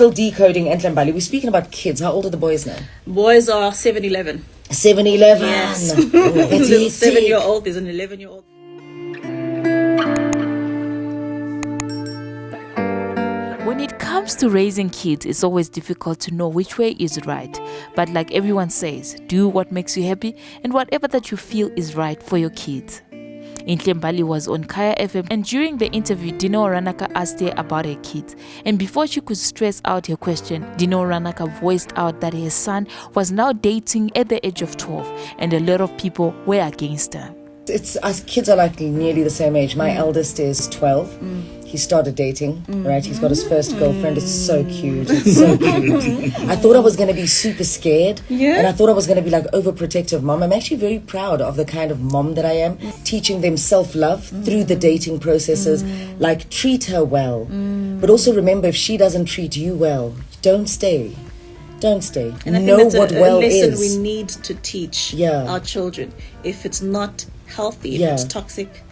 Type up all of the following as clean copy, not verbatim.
still decoding Enhle Mbali. We're speaking about kids. How old are the boys now? Boys are 7-11. 7-11. Yes. That's The it. 7-year-old is an 11-year-old. When it comes to raising kids, it's always difficult to know which way is right. But like everyone says, do what makes you happy and whatever that you feel is right for your kids. Enhle Mbali was on Kaya FM, and during the interview, Dineo Ranaka asked her about her kids. And before she could stress out her question, Dineo Ranaka voiced out that her son was now dating at the age of 12, and a lot of people were against her. It's us kids are like nearly the same age. My eldest is 12. He started dating, right? He's got his first girlfriend. It's so cute. It's so cute. I thought I was going to be super scared. Yeah. And I thought I was going to be like overprotective mom. I'm actually very proud of the kind of mom that I am. Teaching them self-love through the dating processes. Like, treat her well. But also remember, if she doesn't treat you well, don't stay. Don't stay. And I think know that's what a well lesson is. we need to teach our children. If it's not healthy, if it's toxic.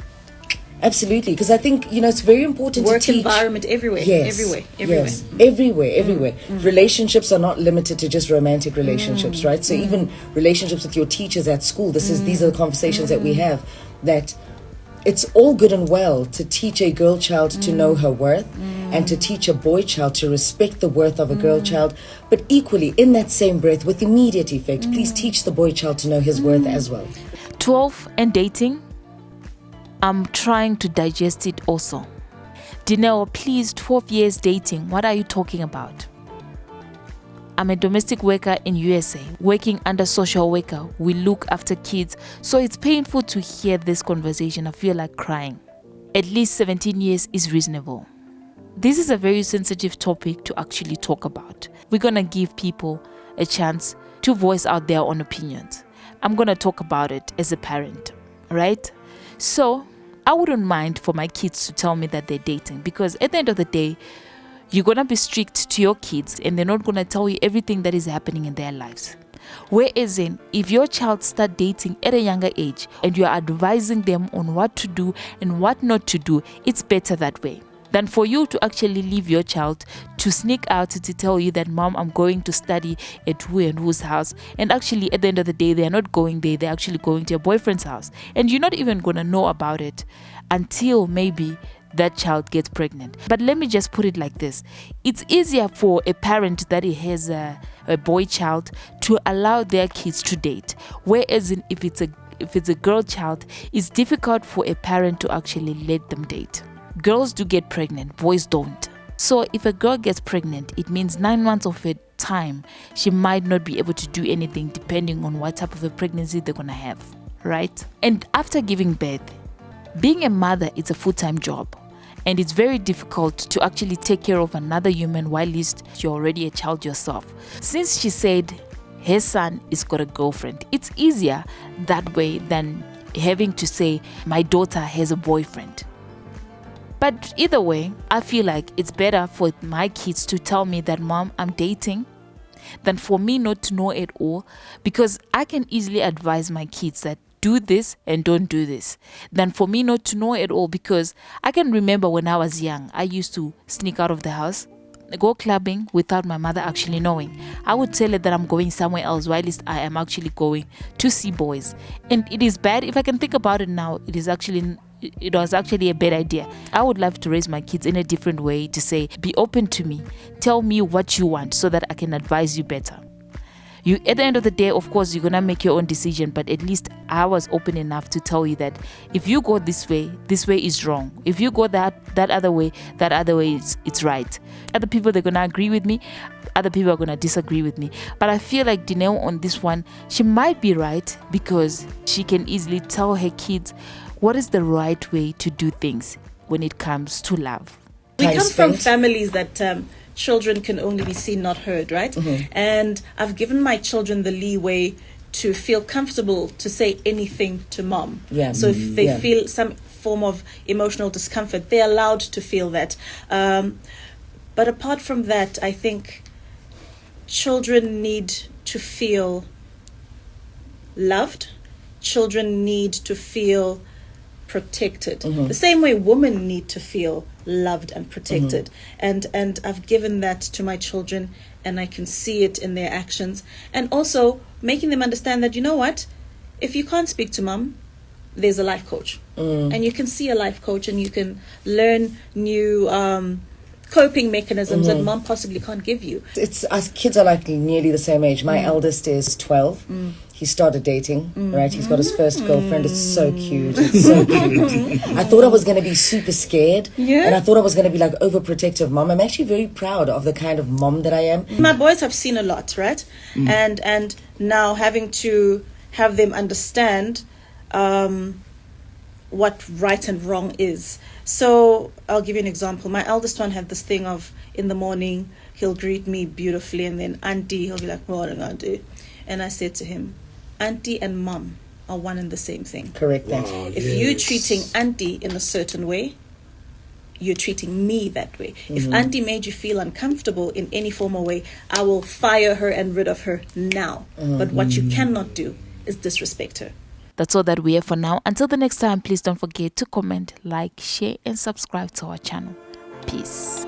Absolutely, because I think, it's very important Work to teach. environment everywhere. Yes, Everywhere. yes, everywhere. Relationships are not limited to just romantic relationships, right? So even relationships with your teachers at school, these are the conversations that we have, that it's all good and well to teach a girl child to know her worth and to teach a boy child to respect the worth of a girl child, but equally, in that same breath, with immediate effect, please teach the boy child to know his worth as well. 12 and dating? I'm trying to digest it also. Dineo, please, 12 years dating, what are you talking about? I'm a domestic worker in USA, working under social worker. We look after kids, so it's painful to hear this conversation. I feel like crying. At least 17 years is reasonable. This is a very sensitive topic to actually talk about. We're gonna give people a chance to voice out their own opinions. I'm gonna talk about it as a parent, right? So I wouldn't mind for my kids to tell me that they're dating, because at the end of the day, you're going to be strict to your kids and they're not going to tell you everything that is happening in their lives. Whereas if your child start dating at a younger age and you're advising them on what to do and what not to do, it's better that way than for you to actually leave your child to sneak out to tell you that, Mom, I'm going to study at who and whose house. And actually, at the end of the day, they're not going there. They're actually going to your boyfriend's house. And you're not even going to know about it until maybe that child gets pregnant. But let me just put it like this. It's easier for a parent that has a boy child to allow their kids to date. Whereas if it's a girl child, it's difficult for a parent to actually let them date. Girls do get pregnant, boys don't. So if a girl gets pregnant, it means 9 months of her time, she might not be able to do anything depending on what type of a pregnancy they're gonna have, right? And after giving birth, being a mother is a full-time job. And it's very difficult to actually take care of another human while you're already a child yourself. Since she said her son has got a girlfriend, it's easier that way than having to say, my daughter has a boyfriend. But either way, I feel like it's better for my kids to tell me that, Mom, I'm dating, than for me not to know at all, because I can easily advise my kids that do this and don't do this, than for me not to know at all, because I can remember when I was young, I used to sneak out of the house, go clubbing without my mother actually knowing. I would tell her that I'm going somewhere else, while I am actually going to see boys. And it is bad. If I can think about it now, it was actually a bad idea. I would love to raise my kids in a different way, to say, be open to me, tell me what you want so that I can advise you better. At the end of the day, of course, you're gonna make your own decision, but at least I was open enough to tell you that if you go this way is wrong. If you go that other way it's right. Other people, they're gonna agree with me, other people are gonna disagree with me. But I feel like Dineo on this one, she might be right, because she can easily tell her kids what is the right way to do things when it comes to love. We come from families that children can only be seen, not heard, right? And I've given my children the leeway to feel comfortable to say anything to Mom. So if they feel some form of emotional discomfort, they're allowed to feel that. But apart from that, I think children need to feel loved. Children need to feel protected. The same way women need to feel loved and protected. And I've given that to my children, and I can see it in their actions. And also making them understand that, you know what, if you can't speak to mom, there's a life coach. And you can see a life coach, and you can learn new coping mechanisms that mom possibly can't give you. It's us kids are like nearly the same age. My eldest is 12. He started dating, right? He's got his first girlfriend. It's so cute. It's so cute. I thought I was going to be super scared. And I thought I was going to be like overprotective mom. I'm actually very proud of the kind of mom that I am. My boys have seen a lot, right? And now having to have them understand what right and wrong is. So I'll give you an example. My eldest one had this thing of, in the morning, he'll greet me beautifully, and then auntie, he'll be like, what am I going to do? And I said to him, auntie and mom are one and the same thing. Correct that. Wow, If you're treating auntie in a certain way, you're treating me that way. If auntie made you feel uncomfortable in any form or way, I will fire her and rid of her now. But what you cannot do is disrespect her. That's all that we have for now. Until the next time, please don't forget to comment, like, share, and subscribe to our channel. Peace.